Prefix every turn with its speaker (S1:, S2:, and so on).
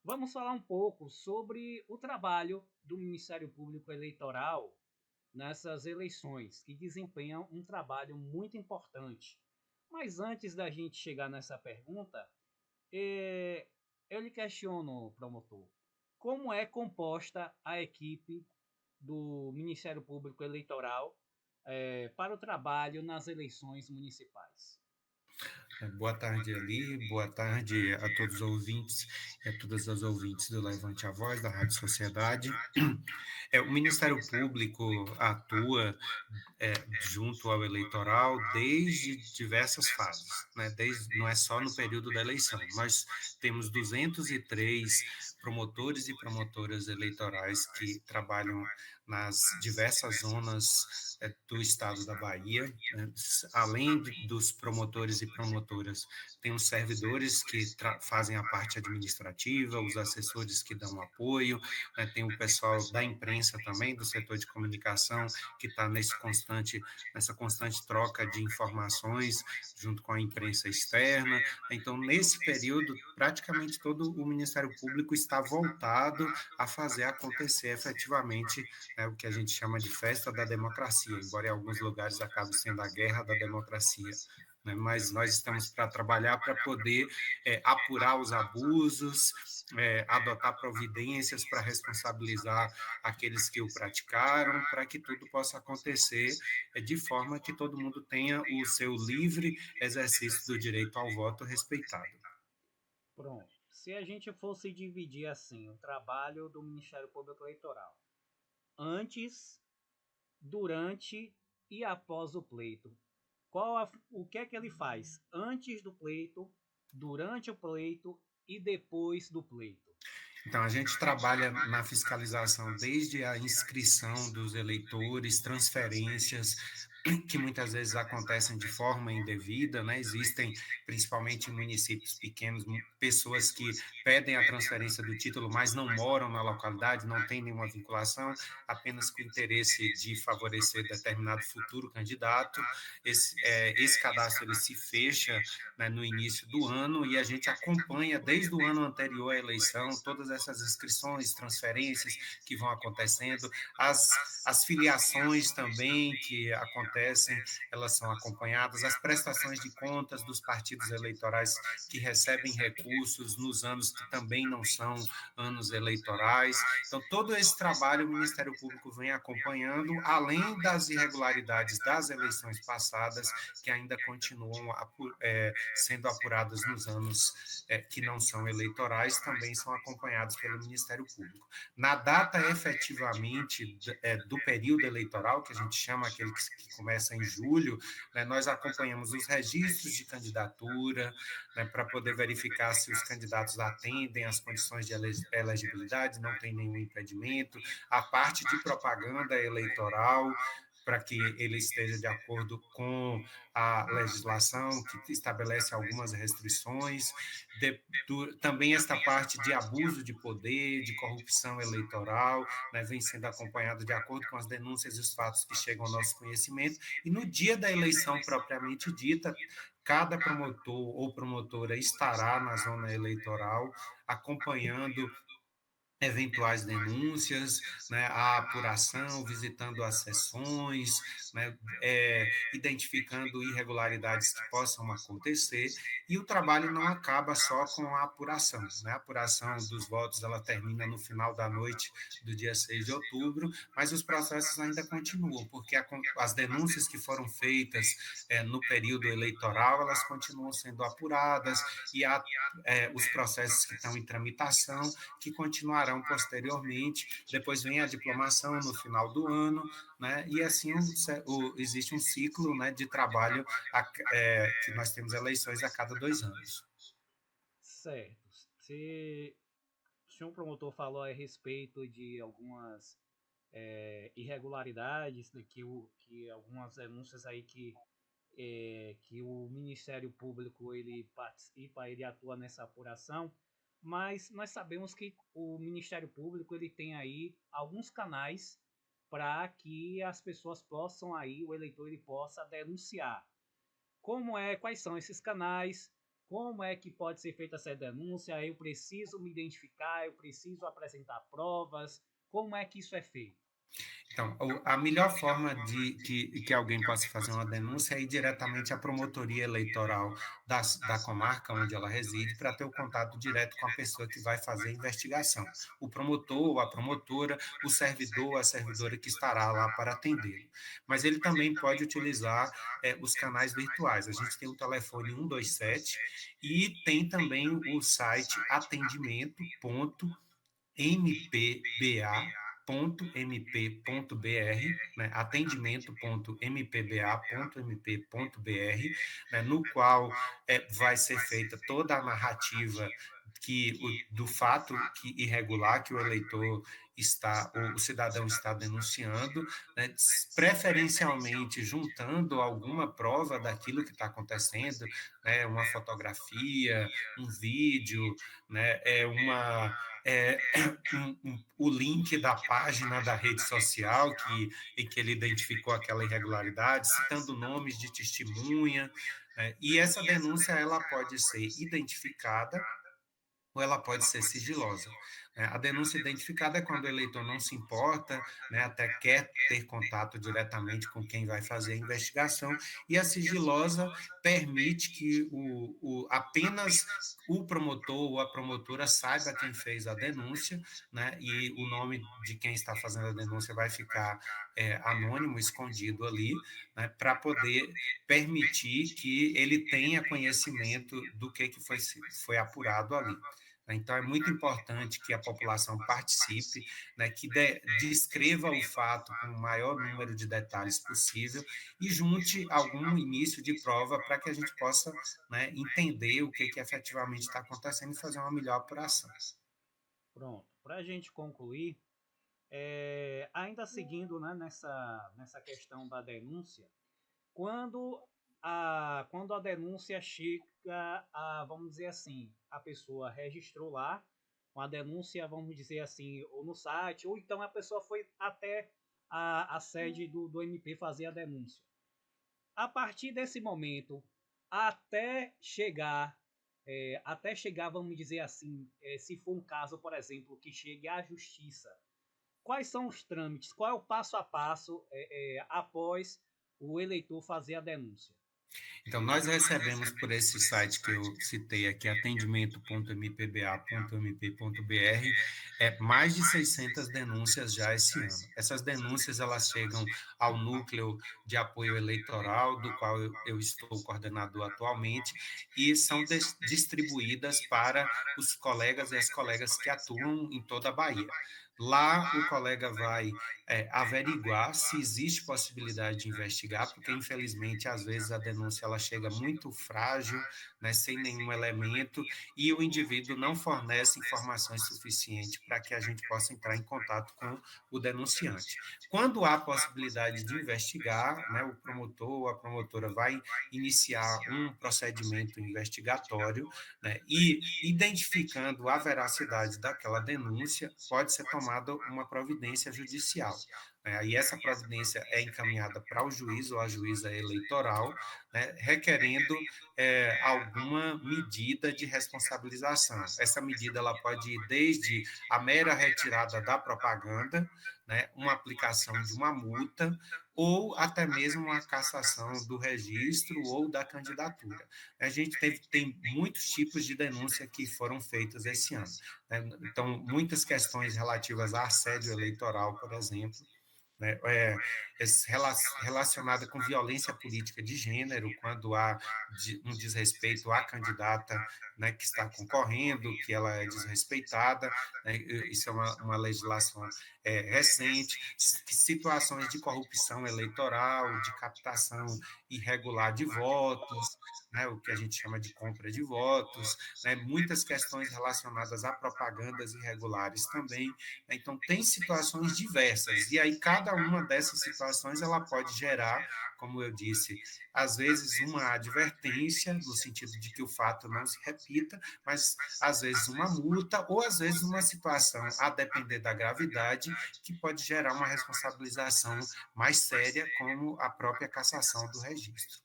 S1: Vamos falar um pouco sobre o trabalho do Ministério Público Eleitoral nessas eleições, que desempenham um trabalho muito importante. Mas antes da gente chegar nessa pergunta, eu lhe questiono, promotor, como é composta a equipe do Ministério Público Eleitoral para o trabalho nas eleições municipais?
S2: Boa tarde, Eli. Boa tarde a todos os ouvintes e a todas as ouvintes do Levante a Voz, da Rádio Sociedade. O Ministério Público atua junto ao eleitoral desde diversas fases, né? Não é só no período da eleição. Nós temos 203 promotores e promotoras eleitorais que trabalham nas diversas zonas do estado da Bahia, né? Além dos promotores e promotoras, tem os servidores que fazem a parte administrativa, os assessores que dão apoio, né? Tem o pessoal da imprensa também, do setor de comunicação, que está nessa constante troca de informações junto com a imprensa externa. Então, nesse período, praticamente todo o Ministério Público está voltado a fazer acontecer efetivamente, né, o que a gente chama de festa da democracia, embora em alguns lugares acabe sendo a guerra da democracia. Né, mas nós estamos para trabalhar para poder apurar os abusos, adotar providências para responsabilizar aqueles que o praticaram, para que tudo possa acontecer de forma que todo mundo tenha o seu livre exercício do direito ao voto respeitado.
S1: Pronto. Se a gente fosse dividir assim o trabalho do Ministério Público Eleitoral antes, durante e após o pleito, o que é que ele faz antes do pleito, durante o pleito e depois do pleito?
S2: Então, a gente trabalha na fiscalização desde a inscrição dos eleitores, transferências, que muitas vezes acontecem de forma indevida, né? Existem, principalmente em municípios pequenos, pessoas que pedem a transferência do título, mas não moram na localidade, não têm nenhuma vinculação, apenas com o interesse de favorecer determinado futuro candidato. Esse cadastro ele se fecha, né, no início do ano e a gente acompanha desde o ano anterior à eleição todas essas inscrições, transferências que vão acontecendo, as filiações também que acontecem, elas são acompanhadas, as prestações de contas dos partidos eleitorais que recebem recursos nos anos que também não são anos eleitorais. Então, todo esse trabalho o Ministério Público vem acompanhando, além das irregularidades das eleições passadas, que ainda continuam sendo apuradas nos anos que não são eleitorais, também são acompanhados pelo Ministério Público. Na data efetivamente do período eleitoral, que a gente chama aquele que começa em julho, né, nós acompanhamos os registros de candidatura, né, para poder verificar se os candidatos atendem às condições de elegibilidade, não tem nenhum impedimento, a parte de propaganda eleitoral, para que ele esteja de acordo com a legislação que estabelece algumas restrições, também esta parte de abuso de poder, de corrupção eleitoral, né, vem sendo acompanhado de acordo com as denúncias e os fatos que chegam ao nosso conhecimento, e no dia da eleição propriamente dita, cada promotor ou promotora estará na zona eleitoral acompanhando eventuais denúncias, né, a apuração, visitando as sessões, né, identificando irregularidades que possam acontecer, e o trabalho não acaba só com a apuração, né, a apuração dos votos ela termina no final da noite do dia 6 de outubro, mas os processos ainda continuam, porque as denúncias que foram feitas no período eleitoral, elas continuam sendo apuradas, e há os processos que estão em tramitação, que continuarão posteriormente, depois vem a diplomação no final do ano, né, e assim existe um ciclo, né, de trabalho que nós temos eleições a cada 2 anos.
S1: Certo. Se o senhor promotor falou a respeito de algumas irregularidades, né, que algumas denúncias aí que o Ministério Público ele participa, ele atua nessa apuração, mas nós sabemos que o Ministério Público ele tem aí alguns canais para que as pessoas possam aí, o eleitor ele possa denunciar. Quais são esses canais? Como é que pode ser feita essa denúncia? Eu preciso me identificar, eu preciso apresentar provas. Como é que isso é feito?
S2: Então, a melhor forma de que alguém possa fazer uma denúncia é ir diretamente à promotoria eleitoral da comarca onde ela reside, para ter o contato direto com a pessoa que vai fazer a investigação. O promotor ou a promotora, o servidor ou a servidora que estará lá para atendê-lo. Mas ele também pode utilizar os canais virtuais. A gente tem o telefone 127 e tem também o site atendimento.mpba.mp.br, né, atendimento.mpba.mp.br, né, no qual vai ser feita toda a narrativa do fato irregular que o eleitor está, ou o cidadão está denunciando, né, preferencialmente juntando alguma prova daquilo que está acontecendo, né, uma fotografia, um vídeo, né, é, o link da página da rede social em que ele identificou aquela irregularidade, citando nomes de testemunha, né, e essa denúncia ela pode ser identificada ou ela pode ser sigilosa. A denúncia identificada é quando o eleitor não se importa, né, até quer ter contato diretamente com quem vai fazer a investigação, e a sigilosa permite que apenas o promotor ou a promotora saiba quem fez a denúncia, né, e o nome de quem está fazendo a denúncia vai ficar anônimo, escondido ali, né, para poder permitir que ele tenha conhecimento do que foi apurado ali. Então, é muito importante que a população participe, né, que descreva o fato com o maior número de detalhes possível e junte algum início de prova para que a gente possa, né, entender o que efetivamente está acontecendo e fazer uma melhor apuração.
S1: Pronto. Para a gente concluir, ainda seguindo, né, nessa questão da denúncia, quando quando a denúncia chega a, vamos dizer assim, a pessoa registrou lá uma denúncia, vamos dizer assim, ou no site, ou então a pessoa foi até a sede do MP fazer a denúncia. A partir desse momento, até chegar, até chegar, vamos dizer assim, se for um caso, por exemplo, que chegue à justiça, quais são os trâmites, qual é o passo a passo após o eleitor fazer a denúncia?
S2: Então, nós recebemos por esse site que eu citei aqui, atendimento.mpba.mp.br, mais de 600 denúncias já esse ano. Essas denúncias, elas chegam ao núcleo de apoio eleitoral, do qual eu estou coordenador atualmente, e são distribuídas para os colegas e as colegas que atuam em toda a Bahia. Lá, o colega vai averiguar se existe possibilidade de investigar, porque, infelizmente, às vezes a denúncia ela chega muito frágil, né, sem nenhum elemento, e o indivíduo não fornece informações suficientes para que a gente possa entrar em contato com o denunciante. Quando há possibilidade de investigar, né, o promotor ou a promotora vai iniciar um procedimento investigatório, né, e, identificando a veracidade daquela denúncia, pode ser tomada uma providência judicial. E essa providência é encaminhada para o juiz ou a juíza eleitoral, né, requerendo alguma medida de responsabilização. Essa medida ela pode ir desde a mera retirada da propaganda, né, uma aplicação de uma multa, ou até mesmo uma cassação do registro ou da candidatura. A gente tem muitos tipos de denúncia que foram feitas esse ano, né? Então, muitas questões relativas a assédio eleitoral, por exemplo, né, relacionada com violência política de gênero, quando há um desrespeito à candidata, né, que está concorrendo, que ela é desrespeitada, né, isso é uma legislação recente, situações de corrupção eleitoral, de captação irregular de votos, né, o que a gente chama de compra de votos, né, muitas questões relacionadas a propagandas irregulares também. Então, tem situações diversas, e aí cada uma dessas situações ela pode gerar, como eu disse, às vezes uma advertência, no sentido de que o fato não se repita, mas às vezes uma multa, ou às vezes uma situação, a depender da gravidade, que pode gerar uma responsabilização mais séria, como a própria cassação do registro.